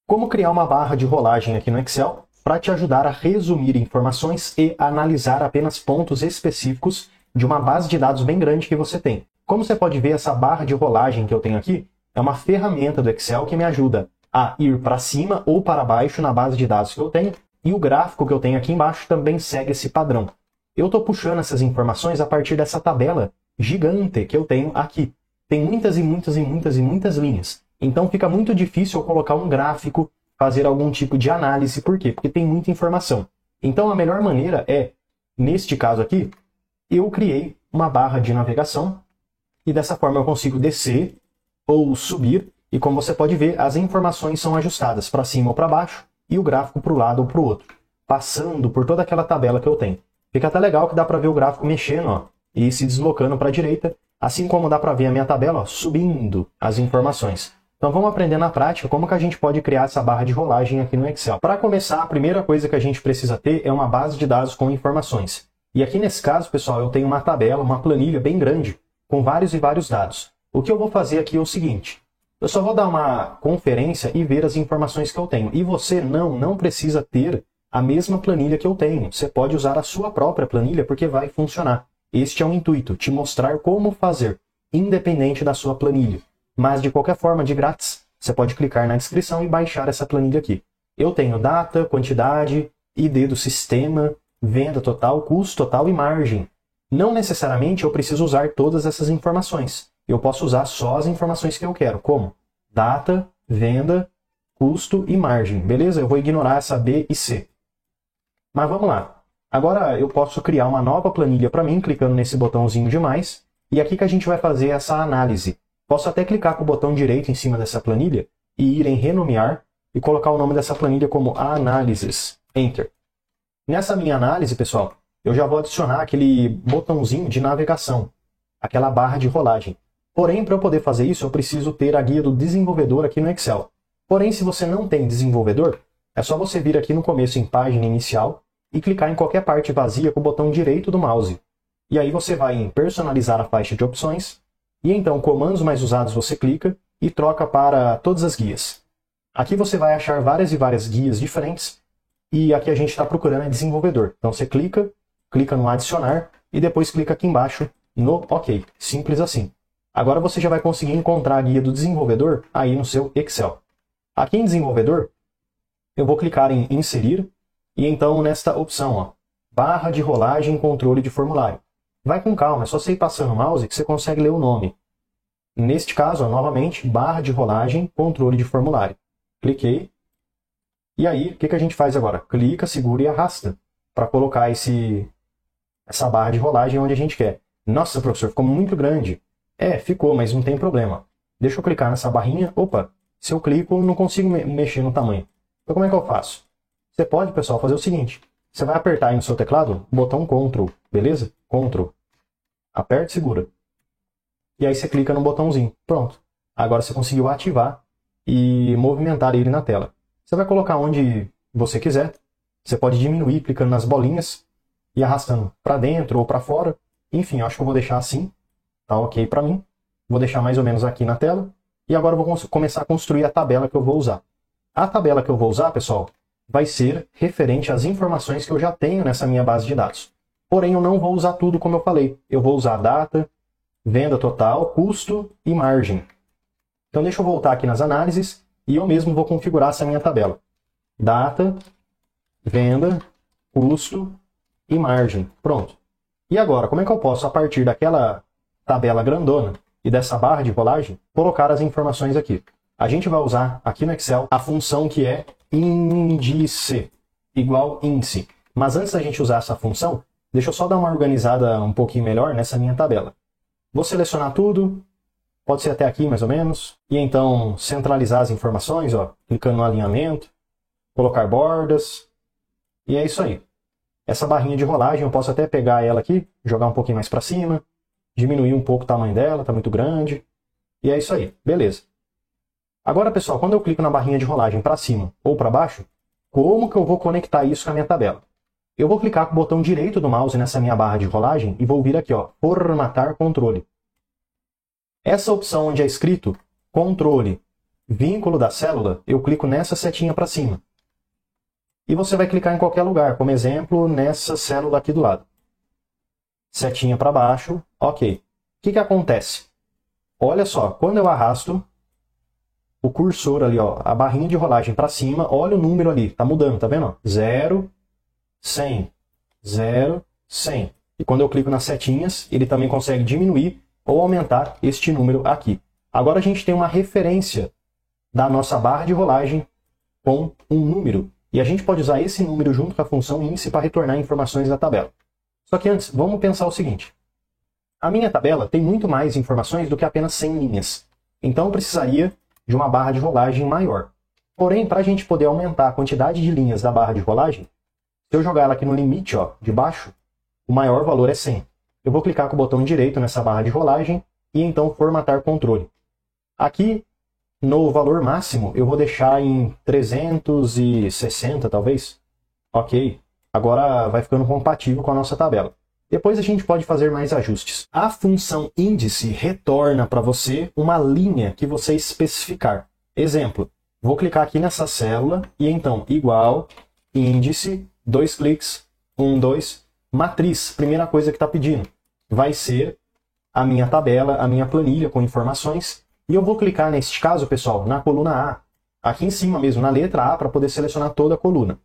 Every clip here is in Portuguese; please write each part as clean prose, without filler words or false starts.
Como criar uma barra de rolagem aqui no Excel para te ajudar a resumir informações e analisar apenas pontos específicos de uma base de dados bem grande que você tem. Como você pode ver, essa barra de rolagem que eu tenho aqui é uma ferramenta do Excel que me ajuda a ir para cima ou para baixo na base de dados que eu tenho, e o gráfico que eu tenho aqui embaixo também segue esse padrão. Eu estou puxando essas informações a partir dessa tabela gigante que eu tenho aqui. Tem muitas linhas. Então fica muito difícil eu colocar um gráfico, fazer algum tipo de análise. Por quê? Porque tem muita informação. Então a melhor maneira é, neste caso aqui, eu criei uma barra de navegação e dessa forma eu consigo descer ou subir, e como você pode ver, as informações são ajustadas para cima ou para baixo e o gráfico para o lado ou para o outro, passando por toda aquela tabela que eu tenho. Fica até legal que dá para ver o gráfico mexendo, ó, e se deslocando para a direita, assim como dá para ver a minha tabela, ó, subindo as informações. Então vamos aprender na prática como que a gente pode criar essa barra de rolagem aqui no Excel. Para começar, a primeira coisa que a gente precisa ter é uma base de dados com informações. E aqui nesse caso, pessoal, eu tenho uma tabela, uma planilha bem grande, com vários e vários dados. O que eu vou fazer aqui é o seguinte: eu só vou dar uma conferência e ver as informações que eu tenho. E você não precisa ter a mesma planilha que eu tenho. Você pode usar a sua própria planilha porque vai funcionar. Este é o intuito, te mostrar como fazer, independente da sua planilha. Mas de qualquer forma, de grátis, você pode clicar na descrição e baixar essa planilha aqui. Eu tenho data, quantidade, ID do sistema, venda total, custo total e margem. Não necessariamente eu preciso usar todas essas informações. Eu posso usar só as informações que eu quero, como data, venda, custo e margem. Beleza? Eu vou ignorar essa B e C. Mas vamos lá. Agora eu posso criar uma nova planilha para mim, clicando nesse botãozinho de mais. E aqui que a gente vai fazer essa análise. Posso até clicar com o botão direito em cima dessa planilha e ir em renomear e colocar o nome dessa planilha como Análises. Enter. Nessa minha análise, pessoal, eu já vou adicionar aquele botãozinho de navegação, aquela barra de rolagem. Porém, para eu poder fazer isso, eu preciso ter a guia do desenvolvedor aqui no Excel. Porém, se você não tem desenvolvedor, é só você vir aqui no começo em página inicial e clicar em qualquer parte vazia com o botão direito do mouse. E aí você vai em personalizar a faixa de opções, e então comandos mais usados você clica e troca para todas as guias. Aqui você vai achar várias e várias guias diferentes, e aqui a gente está procurando é desenvolvedor. Então você clica no adicionar e depois clica aqui embaixo no OK. Simples assim. Agora você já vai conseguir encontrar a guia do desenvolvedor aí no seu Excel. Aqui em desenvolvedor, eu vou clicar em inserir e então nesta opção, ó, barra de rolagem controle de formulário. Vai com calma, é só você ir passando o mouse que você consegue ler o nome. Neste caso, ó, novamente, barra de rolagem controle de formulário. Cliquei. E aí, o que a gente faz agora? Clica, segura e arrasta para colocar essa barra de rolagem onde a gente quer. Nossa, professor, ficou muito grande. É, ficou, mas não tem problema. Deixa eu clicar nessa barrinha. Opa, se eu clico, não consigo mexer no tamanho. Então como é que eu faço? Você pode, pessoal, fazer o seguinte. Você vai apertar aí no seu teclado o botão Ctrl, beleza? Ctrl. Aperta e segura. E aí você clica no botãozinho. Pronto. Agora você conseguiu ativar e movimentar ele na tela. Você vai colocar onde você quiser. Você pode diminuir clicando nas bolinhas e arrastando para dentro ou para fora. Enfim, eu acho que eu vou deixar assim. Tá ok para mim. Vou deixar mais ou menos aqui na tela. E agora eu vou começar a construir a tabela que eu vou usar. A tabela que eu vou usar, pessoal, vai ser referente às informações que eu já tenho nessa minha base de dados. Porém, eu não vou usar tudo como eu falei. Eu vou usar data, venda total, custo e margem. Então deixa eu voltar aqui nas análises e eu mesmo vou configurar essa minha tabela. Data, venda, custo e margem. Pronto. E agora, como é que eu posso, a partir daquela tabela grandona e dessa barra de rolagem, colocar as informações aqui? A gente vai usar aqui no Excel a função que é índice, igual índice. Mas antes da gente usar essa função, deixa eu só dar uma organizada um pouquinho melhor nessa minha tabela. Vou selecionar tudo, pode ser até aqui mais ou menos, e então centralizar as informações, ó, clicando no alinhamento, colocar bordas, e é isso aí. Essa barrinha de rolagem eu posso até pegar ela aqui, jogar um pouquinho mais para cima, diminuir um pouco o tamanho dela, está muito grande, e é isso aí, beleza. Agora, pessoal, quando eu clico na barrinha de rolagem para cima ou para baixo, como que eu vou conectar isso com a minha tabela? Eu vou clicar com o botão direito do mouse nessa minha barra de rolagem e vou vir aqui, ó, formatar controle. Essa opção onde é escrito controle vínculo da célula, eu clico nessa setinha para cima. E você vai clicar em qualquer lugar, como exemplo, nessa célula aqui do lado. Setinha para baixo, ok. O que acontece? Olha só, quando eu arrasto o cursor ali, ó, a barrinha de rolagem para cima, olha o número ali, tá mudando, tá vendo? 0, 100, 0, 100. E quando eu clico nas setinhas, ele também consegue diminuir ou aumentar este número aqui. Agora a gente tem uma referência da nossa barra de rolagem com um número. E a gente pode usar esse número junto com a função índice para retornar informações da tabela. Só que antes, vamos pensar o seguinte. A minha tabela tem muito mais informações do que apenas 100 linhas. Então eu precisaria de uma barra de rolagem maior. Porém, para a gente poder aumentar a quantidade de linhas da barra de rolagem, se eu jogar ela aqui no limite, ó, de baixo, o maior valor é 100. Eu vou clicar com o botão direito nessa barra de rolagem e então formatar controle. Aqui, no valor máximo, eu vou deixar em 360, talvez. Ok. Agora vai ficando compatível com a nossa tabela. Depois a gente pode fazer mais ajustes. A função índice retorna para você uma linha que você especificar. Exemplo, vou clicar aqui nessa célula e então igual, índice, 2 cliques, 1, 2, matriz. Primeira coisa que está pedindo vai ser a minha tabela, a minha planilha com informações. E eu vou clicar neste caso, pessoal, na coluna A. Aqui em cima mesmo, na letra A, para poder selecionar toda a coluna.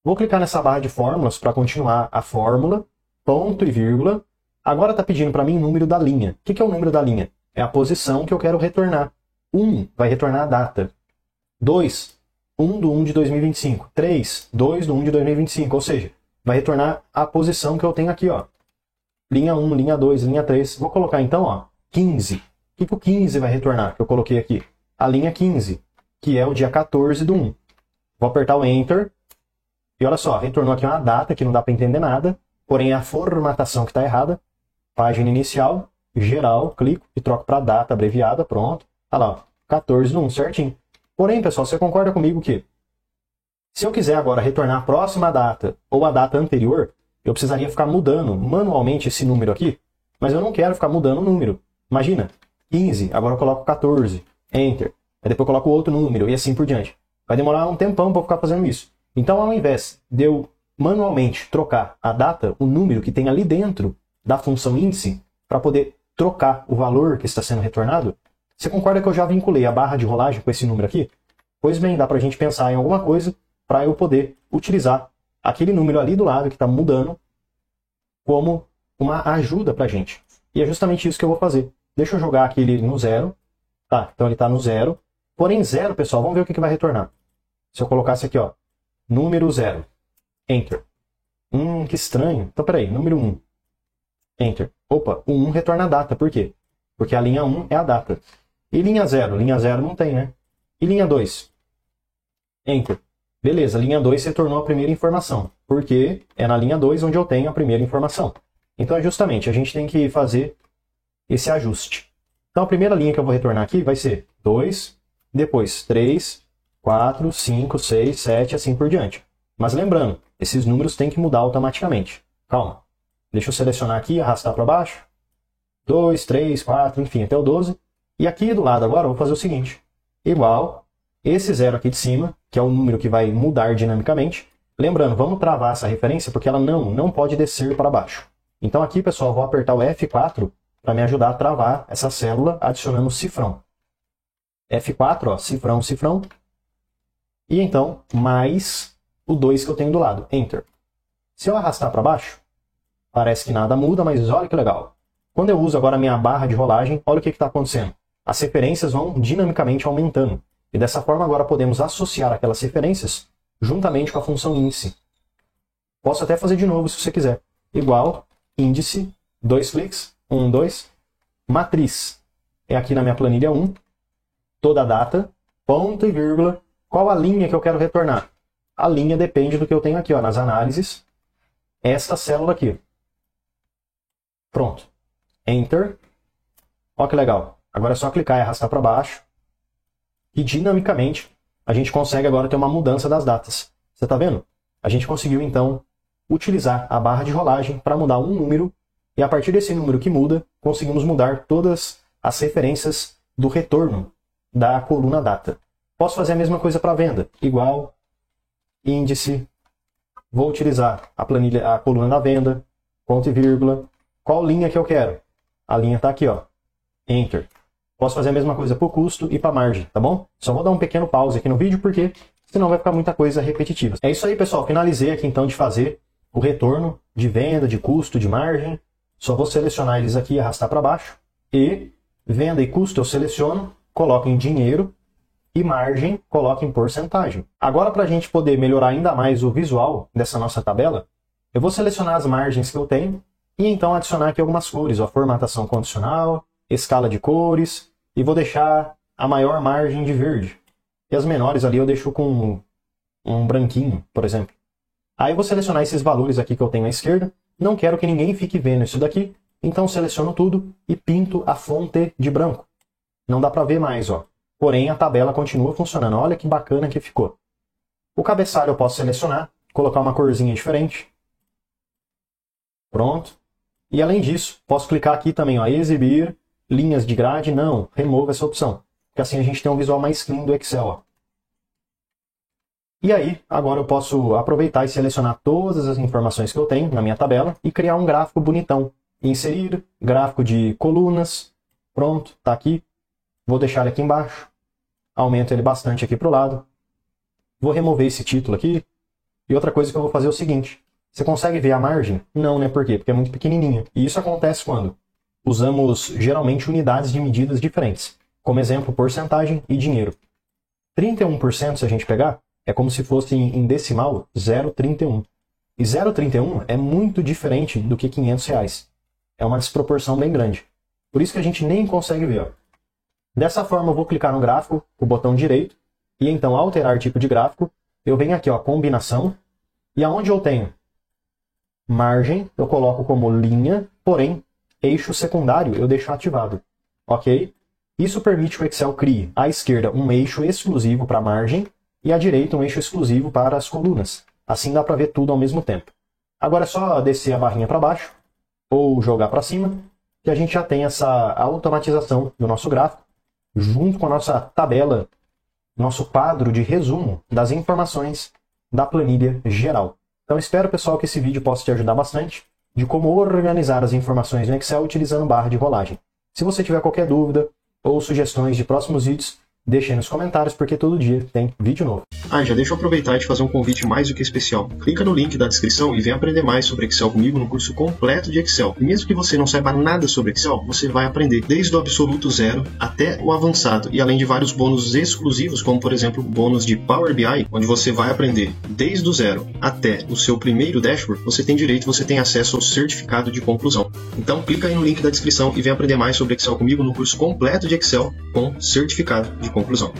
Vou clicar nessa barra de fórmulas para continuar a fórmula, ponto e vírgula. Agora está pedindo para mim o número da linha. O que é o número da linha? É a posição que eu quero retornar. 1 vai retornar a data. 2, 1 do 1 de 2025. 3, 2 do 1 de 2025. Ou seja, vai retornar a posição que eu tenho aqui, ó. Linha 1, linha 2, linha 3. Vou colocar então, ó, 15. O que o 15 vai retornar, que eu coloquei aqui? A linha 15, que é o dia 14 do 1. Vou apertar o Enter. E olha só, retornou aqui uma data que não dá para entender nada. Porém, é a formatação que está errada. Página inicial, geral, clico e troco para data abreviada, pronto. Olha lá, ó, 14 do 1, certinho. Porém, pessoal, você concorda comigo que se eu quiser agora retornar a próxima data ou a data anterior, eu precisaria ficar mudando manualmente esse número aqui, mas eu não quero ficar mudando o número. Imagina, 15, agora eu coloco 14, Enter. Aí depois eu coloco outro número e assim por diante. Vai demorar um tempão para eu ficar fazendo isso. Então, ao invés de eu manualmente trocar a data, o número que tem ali dentro da função índice, para poder trocar o valor que está sendo retornado, você concorda que eu já vinculei a barra de rolagem com esse número aqui? Pois bem, dá para a gente pensar em alguma coisa para eu poder utilizar aquele número ali do lado que está mudando como uma ajuda para a gente. E é justamente isso que eu vou fazer. Deixa eu jogar aqui ele no 0. Tá, então ele está no 0. Porém, 0, pessoal, vamos ver o que vai retornar. Se eu colocasse aqui, ó, número 0. Enter. Que estranho. Então, peraí, número 1. Enter. Opa, o 1 retorna a data. Por quê? Porque a linha 1 é a data. E linha 0? Linha 0 não tem, né? E linha 2? Enter. Beleza, linha 2 retornou a primeira informação. Porque é na linha 2 onde eu tenho a primeira informação. Então, é justamente, a gente tem que fazer esse ajuste. Então, a primeira linha que eu vou retornar aqui vai ser 2, depois 3, 4, 5, 6, 7, assim por diante. Mas lembrando, esses números têm que mudar automaticamente. Calma. Deixa eu selecionar aqui e arrastar para baixo. 2, 3, 4, enfim, até o 12. E aqui do lado agora eu vou fazer o seguinte. Igual esse 0 aqui de cima, que é o número que vai mudar dinamicamente. Lembrando, vamos travar essa referência porque ela não pode descer para baixo. Então aqui, pessoal, eu vou apertar o F4 para me ajudar a travar essa célula adicionando o cifrão. F4, ó, cifrão, cifrão. E então, mais o 2 que eu tenho do lado. Enter. Se eu arrastar para baixo, parece que nada muda, mas olha que legal. Quando eu uso agora a minha barra de rolagem, olha o que está acontecendo. As referências vão dinamicamente aumentando. E dessa forma agora podemos associar aquelas referências juntamente com a função índice. Posso até fazer de novo se você quiser. Igual, índice, 2 cliques, 1, 2, matriz. É aqui na minha planilha 1, toda a data, ponto e vírgula. Qual a linha que eu quero retornar? A linha depende do que eu tenho aqui, ó, nas análises. Essa célula aqui. Pronto. Enter. Olha que legal. Agora é só clicar e arrastar para baixo. E dinamicamente a gente consegue agora ter uma mudança das datas. Você está vendo? A gente conseguiu então utilizar a barra de rolagem para mudar um número. E a partir desse número que muda, conseguimos mudar todas as referências do retorno da coluna data. Posso fazer a mesma coisa para venda, igual índice, vou utilizar a planilha, a coluna da venda, ponto e vírgula, qual linha que eu quero? A linha está aqui, ó, Enter. Posso fazer a mesma coisa para o custo e para a margem, tá bom? Só vou dar um pequeno pause aqui no vídeo, porque senão vai ficar muita coisa repetitiva. É isso aí, pessoal. Finalizei aqui então de fazer o retorno de venda, de custo, de margem. Só vou selecionar eles aqui e arrastar para baixo. E venda e custo eu seleciono, coloco em dinheiro e margem coloco em porcentagem. Agora, para a gente poder melhorar ainda mais o visual dessa nossa tabela, eu vou selecionar as margens que eu tenho e então adicionar aqui algumas cores, ó, formatação condicional, escala de cores, e vou deixar a maior margem de verde. E as menores ali eu deixo com um branquinho, por exemplo. Aí eu vou selecionar esses valores aqui que eu tenho à esquerda. Não quero que ninguém fique vendo isso daqui, então seleciono tudo e pinto a fonte de branco. Não dá para ver mais, ó. Porém, a tabela continua funcionando. Olha que bacana que ficou. O cabeçalho eu posso selecionar, colocar uma corzinha diferente. Pronto. E além disso, posso clicar aqui também, ó, exibir linhas de grade. Não, remova essa opção. Porque assim a gente tem um visual mais clean do Excel, ó. E aí, agora eu posso aproveitar e selecionar todas as informações que eu tenho na minha tabela e criar um gráfico bonitão. Inserir, gráfico de colunas. Pronto, tá aqui. Vou deixar ele aqui embaixo. Aumento ele bastante aqui para o lado. Vou remover esse título aqui. E outra coisa que eu vou fazer é o seguinte. Você consegue ver a margem? Não, né? Por quê? Porque é muito pequenininha. E isso acontece quando usamos geralmente unidades de medidas diferentes. Como exemplo, porcentagem e dinheiro. 31%, se a gente pegar, é como se fosse em decimal 0,31. E 0,31 é muito diferente do que R$500. É uma desproporção bem grande. Por isso que a gente nem consegue ver, ó. Dessa forma eu vou clicar no gráfico, com o botão direito, e então alterar tipo de gráfico. Eu venho aqui, ó, combinação, e aonde eu tenho margem, eu coloco como linha, porém, eixo secundário eu deixo ativado. Ok? Isso permite que o Excel crie à esquerda um eixo exclusivo para a margem e à direita um eixo exclusivo para as colunas. Assim dá para ver tudo ao mesmo tempo. Agora é só descer a barrinha para baixo ou jogar para cima, que a gente já tem essa automatização do nosso gráfico, junto com a nossa tabela, nosso quadro de resumo das informações da planilha geral. Então espero, pessoal, que esse vídeo possa te ajudar bastante de como organizar as informações no Excel utilizando barra de rolagem. Se você tiver qualquer dúvida ou sugestões de próximos vídeos, deixe aí nos comentários, porque todo dia tem vídeo novo. Já deixa eu aproveitar e te fazer um convite mais do que especial. Clica no link da descrição e vem aprender mais sobre Excel comigo no curso completo de Excel. E mesmo que você não saiba nada sobre Excel, você vai aprender desde o absoluto zero até o avançado. E além de vários bônus exclusivos, como por exemplo o bônus de Power BI, onde você vai aprender desde o zero até o seu primeiro dashboard, você tem acesso ao certificado de conclusão. Então clica aí no link da descrição e vem aprender mais sobre Excel comigo no curso completo de Excel com certificado de conclusão.